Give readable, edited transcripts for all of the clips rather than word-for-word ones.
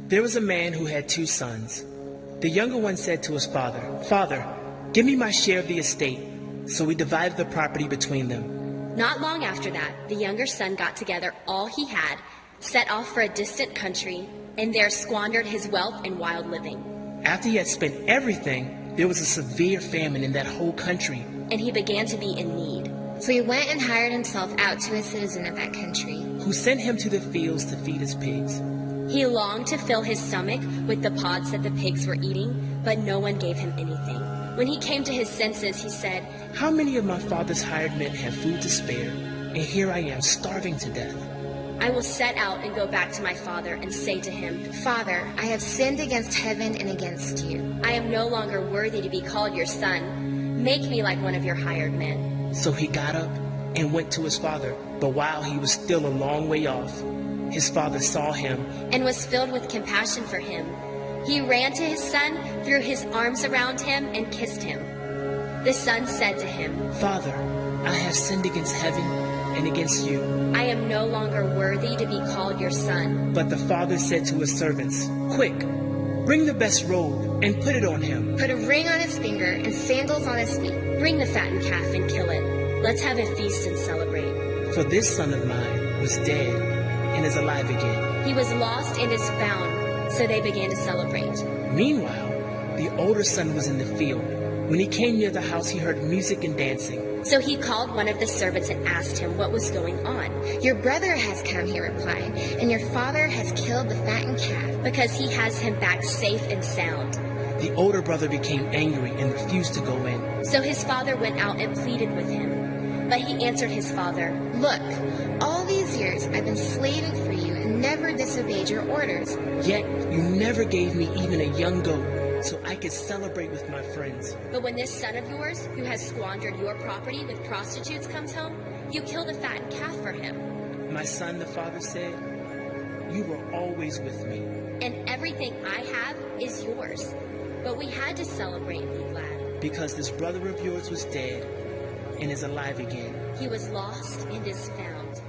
There was a man who had 2 sons. The younger one said to his father, "Father, give me my share of the estate." So he divided the property between them. Not long after that, the younger son got together all he had, set off for a distant country, and there squandered his wealth in wild living. After he had spent everything, there was a severe famine in that whole country. And he began to be in need. So he went and hired himself out to a citizen of that country, who sent him to the fields to feed his pigs. He longed to fill his stomach with the pods that the pigs were eating, but no one gave him anything. When he came to his senses, he said, "How many of my father's hired men have food to spare, and here I am starving to death? I will set out and go back to my father and say to him, 'Father, I have sinned against heaven and against you. I am no longer worthy to be called your son. Make me like one of your hired men.' So he got up and went to his father. But while he was still a long way off, his father saw him and was filled with compassion for him. He ran to his son, threw his arms around him, and kissed him. The son said to him, 'Father, I have sinned against heaven and against you. I am no longer worthy to be called your son.' But the father said to his servants, 'Quick, bring the best robe and put it on him. Put a ring on his finger and sandals on his feet. Bring the fattened calf and kill it. Let's have a feast and celebrate. For this son of mine was dead and is alive again. He was lost and is found.' So they began to celebrate. Meanwhile, the older son was in the field. When he came near the house, he heard music and dancing. So he called one of the servants and asked him what was going on. 'Your brother has come,' he replied, 'and your father has killed the fattened calf, because he has him back safe and sound.' The older brother became angry and refused to go in. So his father went out and pleaded with him. But he answered his father, 'Look, all these years I've been slaving for you and never disobeyed your orders. Yet you never gave me even a young goat so I could celebrate with my friends. But when this son of yours, who has squandered your property with prostitutes, comes home, you kill the fattened calf for him.' 'My son,' the father said, 'you were always with me, and everything I have is yours. But we had to celebrate and be glad. Because this brother of yours was dead and is alive again. He was lost and is found.'"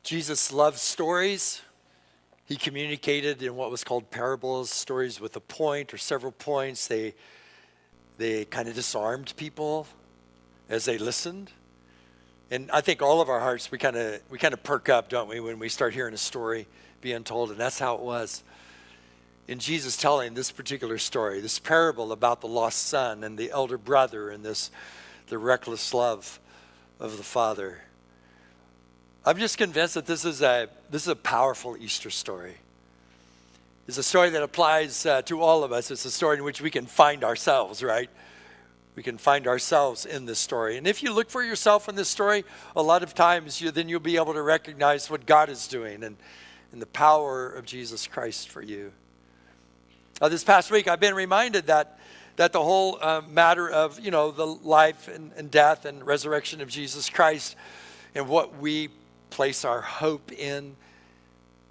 Jesus loved stories. He communicated in what was called parables, stories with a point or several points. They kind of disarmed people as they listened. And I think all of our hearts, we kind of perk up, don't we, when we start hearing a story being told. And that's how it was in Jesus telling this particular story, this parable about the lost son and the elder brother and the reckless love of the father. I'm just convinced that this is a powerful Easter story. It's a story that applies to all of us. It's a story in which we can find ourselves, right? We can find ourselves in this story. And if you look for yourself in this story, a lot of times then you'll be able to recognize what God is doing and the power of Jesus Christ for you. This past week, I've been reminded that the whole matter of, the life and death and resurrection of Jesus Christ and what we place our hope in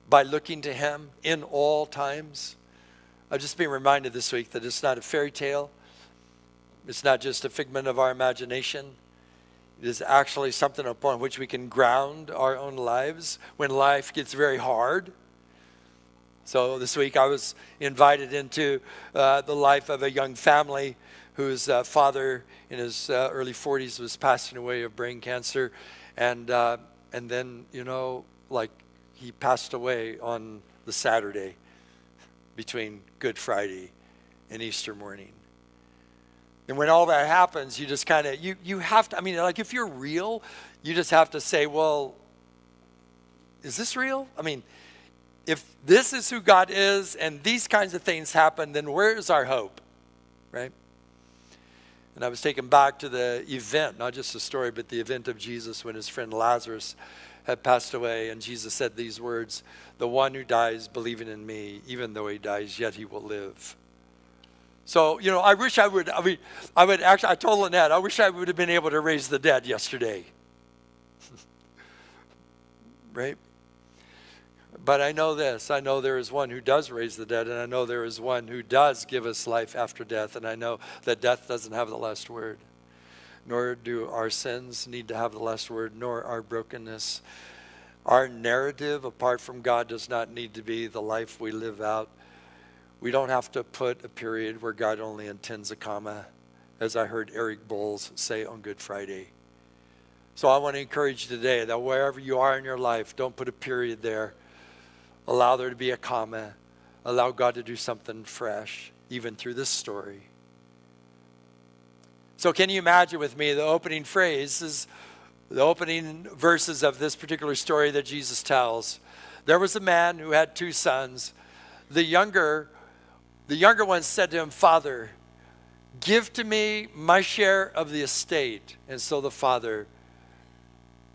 by looking to him in all times. I've just been reminded this week that it's not a fairy tale. It's not just a figment of our imagination. It is actually something upon which we can ground our own lives when life gets very hard. So this week I was invited into the life of a young family whose father in his early 40s was passing away of brain cancer. And then, he passed away on the Saturday between Good Friday and Easter morning. And when all that happens, you just kind of, you have to, if you're real, you just have to say, well, is this real? If this is who God is and these kinds of things happen, then where is our hope, right? And I was taken back to the event, not just the story, but the event of Jesus when his friend Lazarus had passed away. And Jesus said these words, "The one who dies believing in me, even though he dies, yet he will live." So, I wish I would actually, I told Lynette, I wish I would have been able to raise the dead yesterday. Right? But I know this. I know there is one who does raise the dead, and I know there is one who does give us life after death, and I know that death doesn't have the last word. nor do our sins need to have the last word, nor our brokenness. Our narrative apart from God does not need to be the life we live out. We don't have to put a period where God only intends a comma, as I heard Eric Bowles say on Good Friday. So I want to encourage you today that wherever you are in your life, don't put a period there. Allow there to be a comma. Allow God to do something fresh, even through this story. So can you imagine with me the opening phrase, the opening verses of this particular story that Jesus tells? There was a man who had 2 sons. The younger one said to him, "Father, give to me my share of the estate." And so the father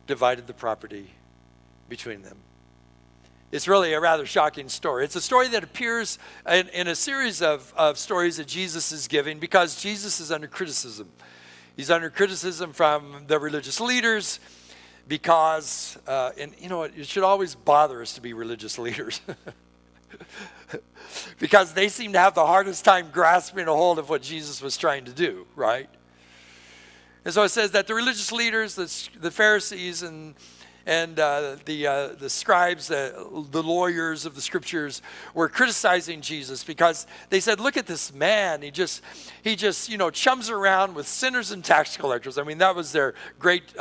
divided the property between them. It's really a rather shocking story. It's a story that appears in a series of stories that Jesus is giving because Jesus is under criticism. He's under criticism from the religious leaders because, and you know, it should always bother us to be religious leaders because they seem to have the hardest time grasping a hold of what Jesus was trying to do, right? And so it says that the religious leaders, the Pharisees and the scribes, the lawyers of the scriptures were criticizing Jesus because they said, "Look at this man. He just chums around with sinners and tax collectors." I mean, that was their great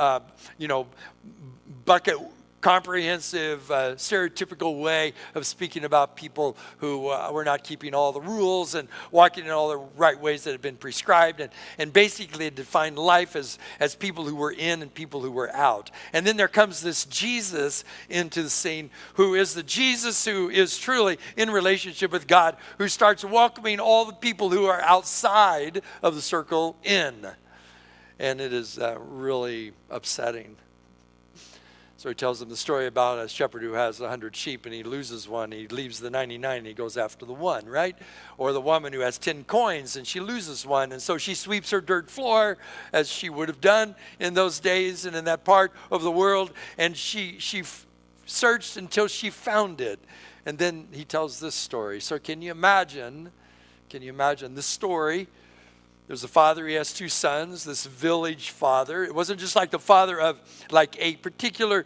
bucket comprehensive, stereotypical way of speaking about people who were not keeping all the rules and walking in all the right ways that had been prescribed, and basically defined life as people who were in and people who were out. And then there comes this Jesus into the scene, who is the Jesus who is truly in relationship with God, who starts welcoming all the people who are outside of the circle in. And it is really upsetting. So he tells them the story about a shepherd who has 100 sheep and he loses one. He leaves the 99 and he goes after the one, right? Or the woman who has 10 coins and she loses one. And so she sweeps her dirt floor as she would have done in those days and in that part of the world. And she searched until she found it. And then he tells this story. So can you imagine this story? There's a father, he has 2 sons, this village father. It wasn't just like the father of like a particular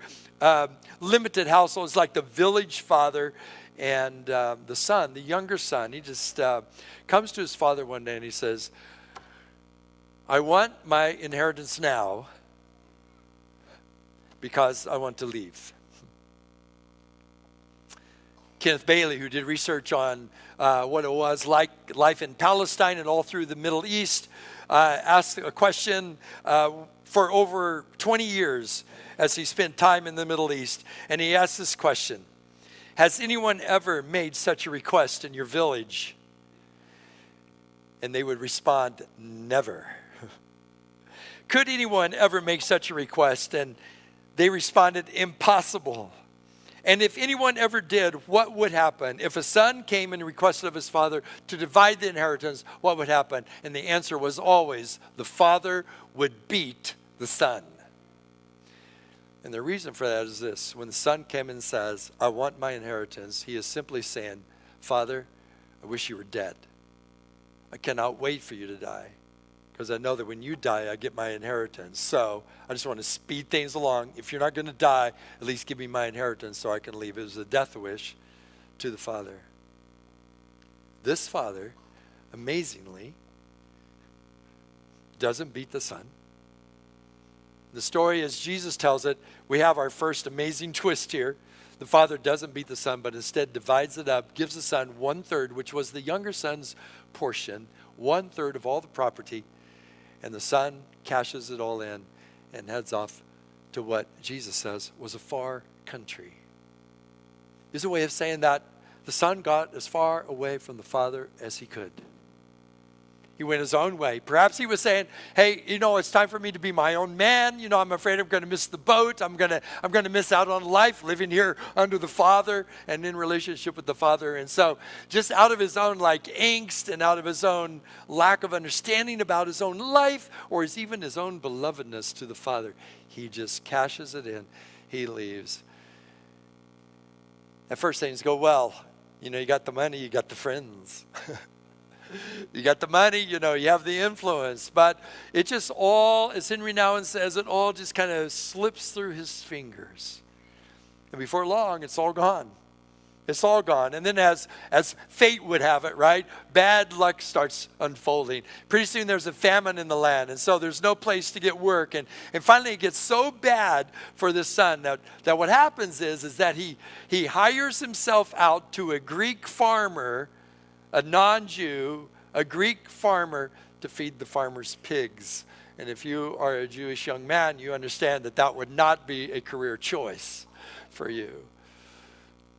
limited household. It's like the village father and the son, the younger son. He just comes to his father one day and he says, "I want my inheritance now because I want to leave." Kenneth Bailey, who did research on what it was like life in Palestine and all through the Middle East, asked a question for over 20 years as he spent time in the Middle East. And he asked this question: has anyone ever made such a request in your village? And they would respond, "Never." Could anyone ever make such a request? And they responded, "Impossible." And if anyone ever did, what would happen? If a son came and requested of his father to divide the inheritance, what would happen? And the answer was always, the father would beat the son. And the reason for that is this: when the son came and says, "I want my inheritance," he is simply saying, "Father, I wish you were dead. I cannot wait for you to die, because I know that when you die, I get my inheritance. So I just want to speed things along. If you're not going to die, at least give me my inheritance so I can leave." It was a death wish to the father. This father, amazingly, doesn't beat the son. The story, as Jesus tells it, we have our first amazing twist here. The father doesn't beat the son, but instead divides it up, gives the son 1/3, which was the younger son's portion, 1/3 of all the property. And the son cashes it all in and heads off to what Jesus says was a far country. It's a way of saying that the son got as far away from the father as he could. He went his own way. Perhaps he was saying, "Hey, it's time for me to be my own man. I'm afraid I'm going to miss the boat. I'm going to miss out on life living here under the Father and in relationship with the Father." And so just out of his own angst and out of his own lack of understanding about his own life or even his own belovedness to the Father, he just cashes it in. He leaves. At first things go well. You got the money, you got the friends. You got the money, you have the influence. But it just all, as Henry Nouwen says, it all just kind of slips through his fingers. And before long, it's all gone. It's all gone. And then as fate would have it, right, bad luck starts unfolding. Pretty soon there's a famine in the land. And so there's no place to get work. And finally it gets so bad for this son that what happens is that he hires himself out to a Greek farmer, a non-Jew, a Greek farmer, to feed the farmer's pigs. And if you are a Jewish young man, you understand that would not be a career choice for you.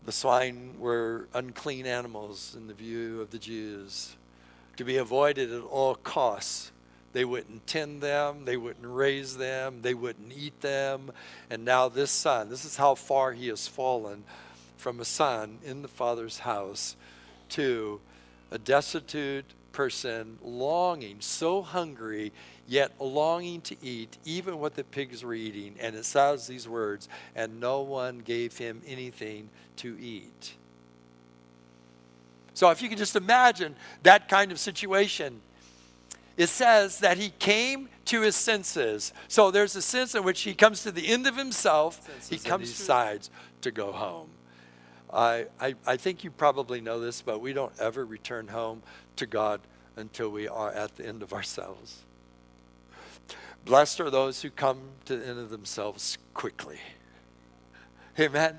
The swine were unclean animals in the view of the Jews, to be avoided at all costs. They wouldn't tend them, they wouldn't raise them, they wouldn't eat them. And now this son, this is how far he has fallen from a son in the father's house to a destitute person, longing, so hungry, yet longing to eat even what the pigs were eating. And it says these words, and no one gave him anything to eat. So if you can just imagine that kind of situation, it says that he came to his senses. So there's a sense in which he comes to the end of himself. He decides to go home. I think you probably know this, but we don't ever return home to God until we are at the end of ourselves. Blessed are those who come to the end of themselves quickly. Amen.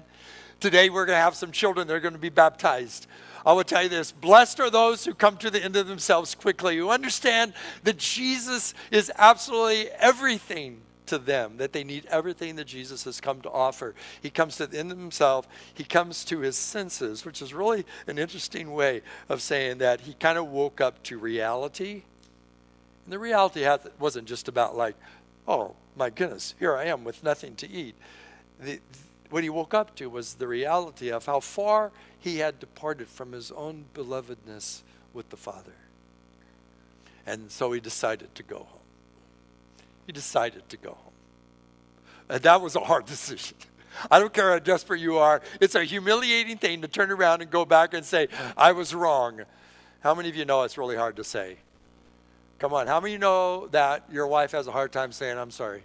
Today we're going to have some children that are going to be baptized. I will tell you this, blessed are those who come to the end of themselves quickly, who understand that Jesus is absolutely everything to them, that they need everything that Jesus has come to offer. He comes to the end of himself. He comes to his senses, which is really an interesting way of saying that he kind of woke up to reality. And the reality wasn't just about like, oh my goodness, here I am with nothing to eat. What he woke up to was the reality of how far he had departed from his own belovedness with the Father. And so he decided to go home. He decided to go home. And that was a hard decision. I don't care how desperate you are. It's a humiliating thing to turn around and go back and say, I was wrong. How many of you know it's really hard to say? Come on, how many of you know that your wife has a hard time saying, I'm sorry?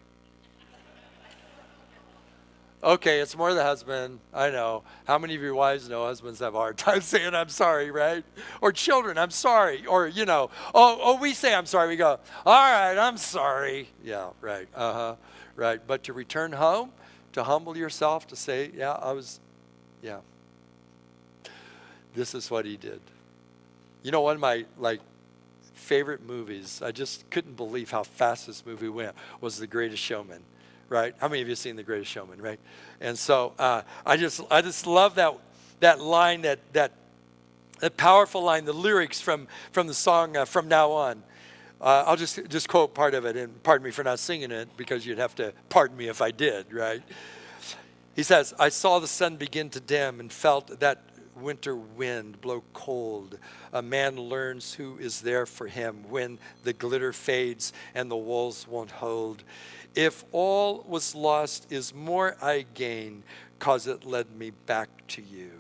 Okay, it's more the husband. I know. How many of your wives know husbands have a hard time saying I'm sorry, right? Or children, I'm sorry. Or, we say I'm sorry. We go, all right, I'm sorry. Yeah, right. Right. But to return home, to humble yourself, to say, this is what he did. One of my, favorite movies, I just couldn't believe how fast this movie went, was The Greatest Showman. Right? How many of you have seen The Greatest Showman, right? And so I just love that line, that powerful line, the lyrics from the song From Now On. I'll just quote part of it, and pardon me for not singing it, because you'd have to pardon me if I did, right? He says, I saw the sun begin to dim and felt that winter wind blow cold. A man learns who is there for him when the glitter fades and the walls won't hold. If all was lost is more I gain, 'cause it led me back to you.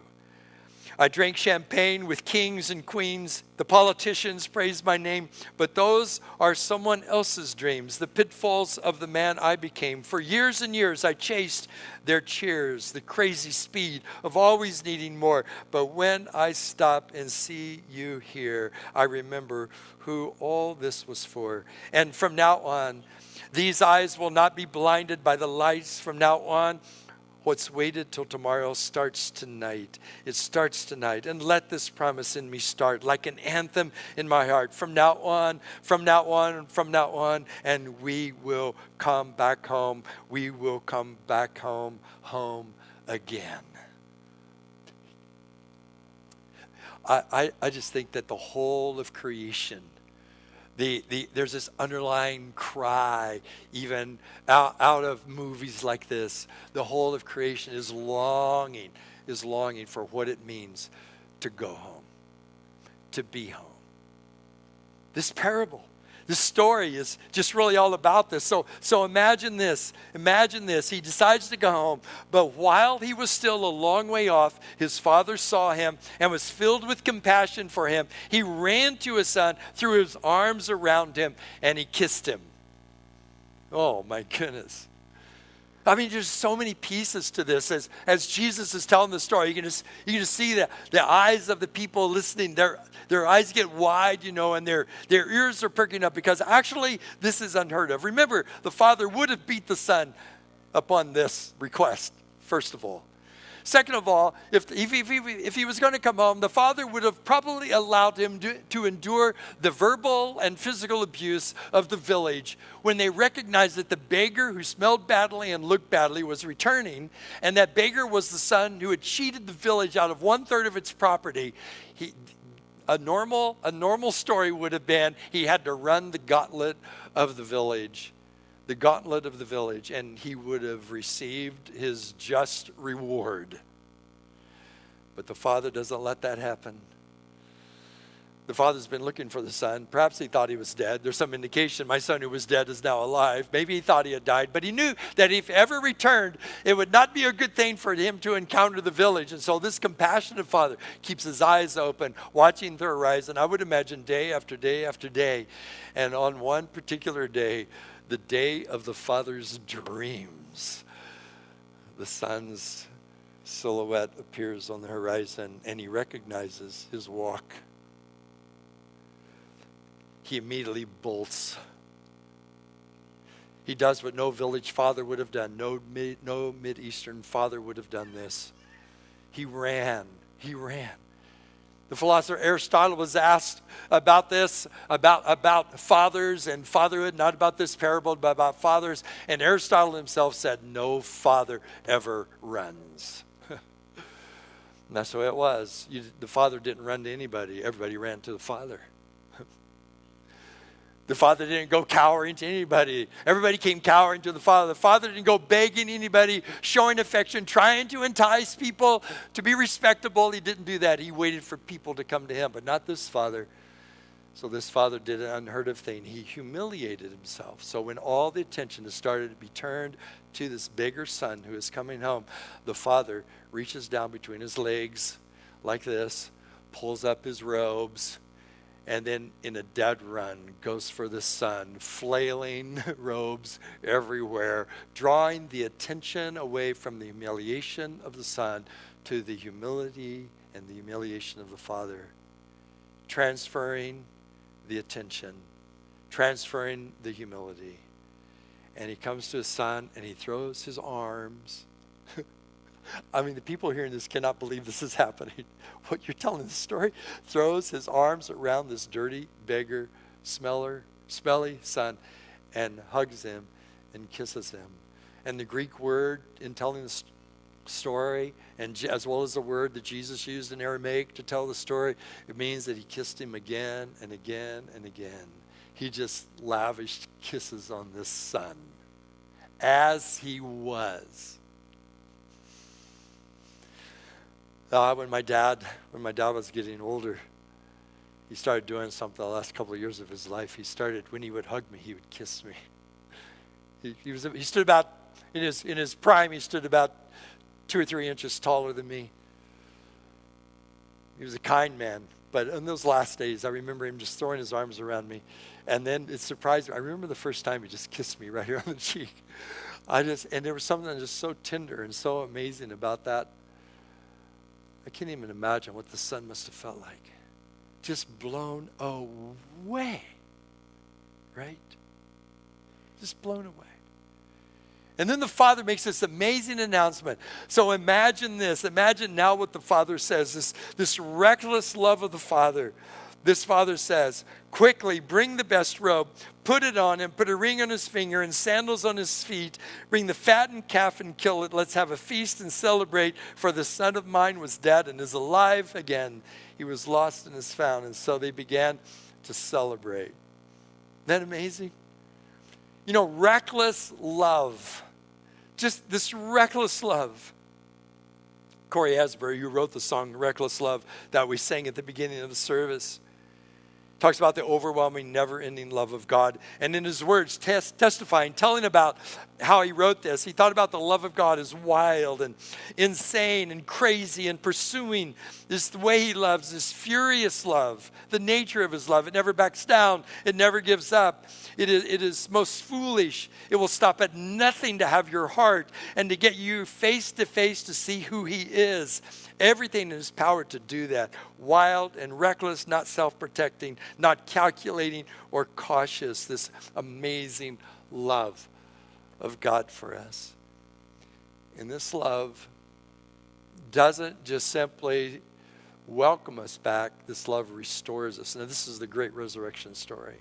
I drank champagne with kings and queens. The politicians praised my name, but those are someone else's dreams, the pitfalls of the man I became. For years and years I chased their cheers, the crazy speed of always needing more. But when I stop and see you here, I remember who all this was for. And from now on, these eyes will not be blinded by the lights. From now on, what's waited till tomorrow starts tonight. It starts tonight. And let this promise in me start like an anthem in my heart. From now on, from now on, from now on, and we will come back home. We will come back home, home again. I just think that the whole of creation, there's this underlying cry, even out of movies like this. The whole of creation is longing for what it means to go home, to be home. This parable This story is just really all about this. So imagine this. Imagine this. He decides to go home, but while he was still a long way off, his father saw him and was filled with compassion for him. He ran to his son, threw his arms around him, and he kissed him. Oh, my goodness. I mean, there's so many pieces to this. As Jesus is telling the story, you can just see the eyes of the people listening. Their eyes get wide, and their ears are perking up, because actually this is unheard of. Remember, the father would have beat the son upon this request, first of all. Second of all, if he was going to come home, the father would have probably allowed him to endure the verbal and physical abuse of the village when they recognized that the beggar who smelled badly and looked badly was returning, and that beggar was the son who had cheated the village out of 1/3 of its property. A normal story would have been he had to run the gauntlet of the village. The gauntlet of the village, and he would have received his just reward. But the father doesn't let that happen. The father's been looking for the son. Perhaps he thought he was dead. There's some indication my son who was dead is now alive. Maybe he thought he had died, but he knew that if ever returned, it would not be a good thing for him to encounter the village. And so this compassionate father keeps his eyes open, watching the horizon. I would imagine day after day after day. And on one particular day, the day of the father's dreams, the son's silhouette appears on the horizon, and he recognizes his walk. He immediately bolts. He does what no village father would have done. No Mideastern father would have done this. He ran. The philosopher Aristotle was asked about this, about fathers and fatherhood, not about this parable, but about fathers. And Aristotle himself said, no father ever runs. And that's the way it was. The father didn't run to anybody. Everybody ran to the father. The father didn't go cowering to anybody. Everybody came cowering to the father. The father didn't go begging anybody, showing affection, trying to entice people to be respectable. He didn't do that. He waited for people to come to him, but not this father. So this father did an unheard of thing. He humiliated himself. So when all the attention has started to be turned to this beggar son who is coming home, the father reaches down between his legs like this, pulls up his robes, and then in a dead run goes for the son, flailing robes everywhere, drawing the attention away from the humiliation of the son to the humility and the humiliation of the father, transferring the attention, transferring the humility. And he comes to his son and he throws his arms. I mean, the people hearing this cannot believe this is happening. What you're telling the story, throws his arms around this dirty beggar, smelly son, and hugs him and kisses him. And the Greek word in telling the story, and as well as the word that Jesus used in Aramaic to tell the story, it means that he kissed him again and again and again. He just lavished kisses on this son as he was. When my dad was getting older, he started doing something the last couple of years of his life. He started, when he would hug me, he would kiss me. He stood about, in his prime, he stood about 2 or 3 inches taller than me. He was a kind man, but in those last days, I remember him just throwing his arms around me. And then it surprised me. I remember the first time he just kissed me right here on the cheek. And there was something just so tender and so amazing about that. I can't even imagine what the son must have felt like. Just blown away, right? Just blown away. And then the father makes this amazing announcement. So imagine this. Imagine now what the father says, this reckless love of the father. This father says, quickly bring the best robe, put it on him, put a ring on his finger and sandals on his feet. Bring the fattened calf and kill it. Let's have a feast and celebrate. For the son of mine was dead and is alive again. He was lost and is found. And so they began to celebrate. Isn't that amazing? You know, reckless love. Just this reckless love. Corey Asbury, who wrote the song Reckless Love that we sang at the beginning of the service, Talks about the overwhelming, never-ending love of God. And in his words, testifying, telling about how he wrote this, he thought about the love of God as wild and insane and crazy and pursuing. This the way he loves, this furious love, the nature of his love. It never backs down. It never gives up. It is most foolish. It will stop at nothing to have your heart and to get you face to face to see who he is. Everything in his power to do that. Wild and reckless, not self-protecting, not calculating or cautious. This amazing love of God for us. And this love doesn't just simply welcome us back. This love restores us. Now, this is the great resurrection story.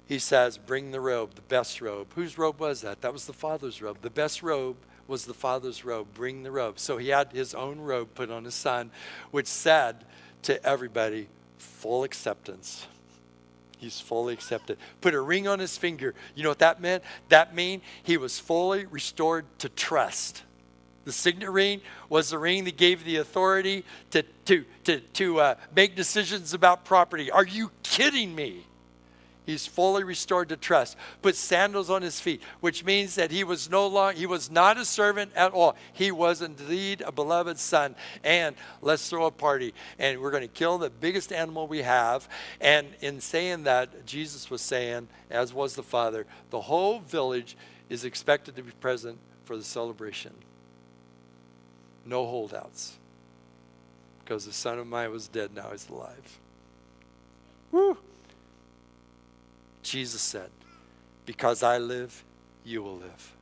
He says, bring the robe, the best robe. Whose robe was that? That was the Father's robe. The best robe was the Father's robe. Bring the robe. So he had his own robe put on his son, which said to everybody, full acceptance. He's fully accepted. Put a ring on his finger. You know what that meant? That meant he was fully restored to trust. The signet ring was the ring that gave the authority to make decisions about property. Are you kidding me? He's fully restored to trust. Put sandals on his feet, which means that he was not a servant at all. He was indeed a beloved son. And let's throw a party. And we're going to kill the biggest animal we have. And in saying that, Jesus was saying, as was the Father, the whole village is expected to be present for the celebration. No holdouts. Because the son of mine was dead, now he's alive. Woo! Jesus said, because I live, you will live.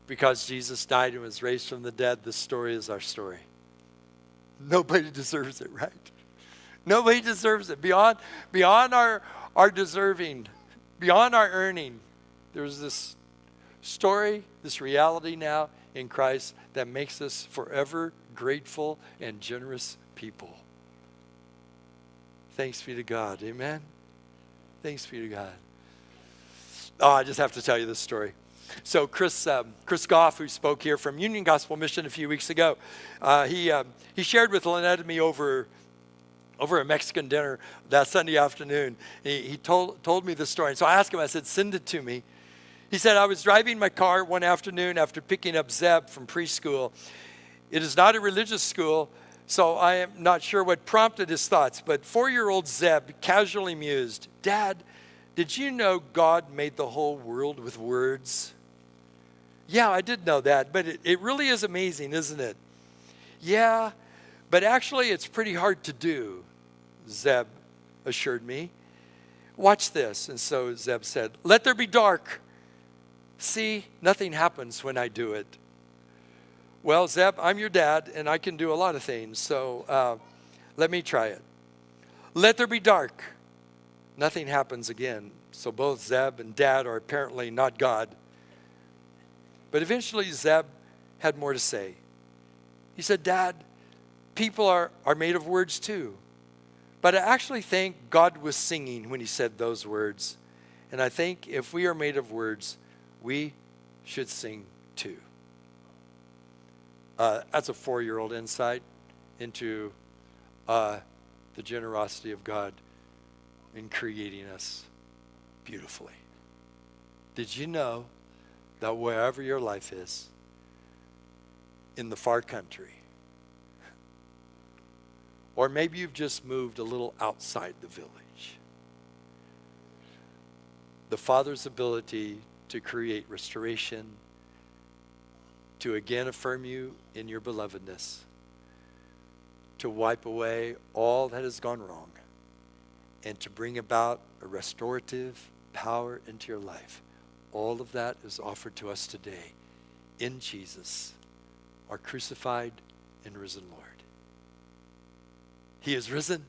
Because Jesus died and was raised from the dead, this story is our story. Nobody deserves it, right? Nobody deserves it. Beyond our deserving, beyond our earning, there's this story, this reality now in Christ that makes us forever grateful and generous people. Thanks be to God. Amen? Thanks be to God. Oh, I just have to tell you this story. So Chris Goff, who spoke here from Union Gospel Mission a few weeks ago, he shared with Lynette and me over a Mexican dinner that Sunday afternoon. He told me this story. And so I asked him, I said, send it to me. He said, I was driving my car one afternoon after picking up Zeb from preschool. It is not a religious school, so I am not sure what prompted his thoughts, but 4-year-old Zeb casually mused, Dad, did you know God made the whole world with words? Yeah, I did know that, but it really is amazing, isn't it? Yeah, but actually it's pretty hard to do, Zeb assured me. Watch this. And so Zeb said, let there be dark. See, nothing happens when I do it. Well, Zeb, I'm your dad, and I can do a lot of things, so let me try it. Let there be dark. Nothing happens again. So both Zeb and Dad are apparently not God. But eventually Zeb had more to say. He said, Dad, people are made of words too. But I actually think God was singing when he said those words. And I think if we are made of words, we should sing too. That's a 4-year-old insight into the generosity of God in creating us beautifully. Did you know that wherever your life is, in the far country, or maybe you've just moved a little outside the village, the Father's ability to create restoration, to again affirm you in your belovedness, to wipe away all that has gone wrong, and to bring about a restorative power into your life. All of that is offered to us today in Jesus, our crucified and risen Lord. He is risen.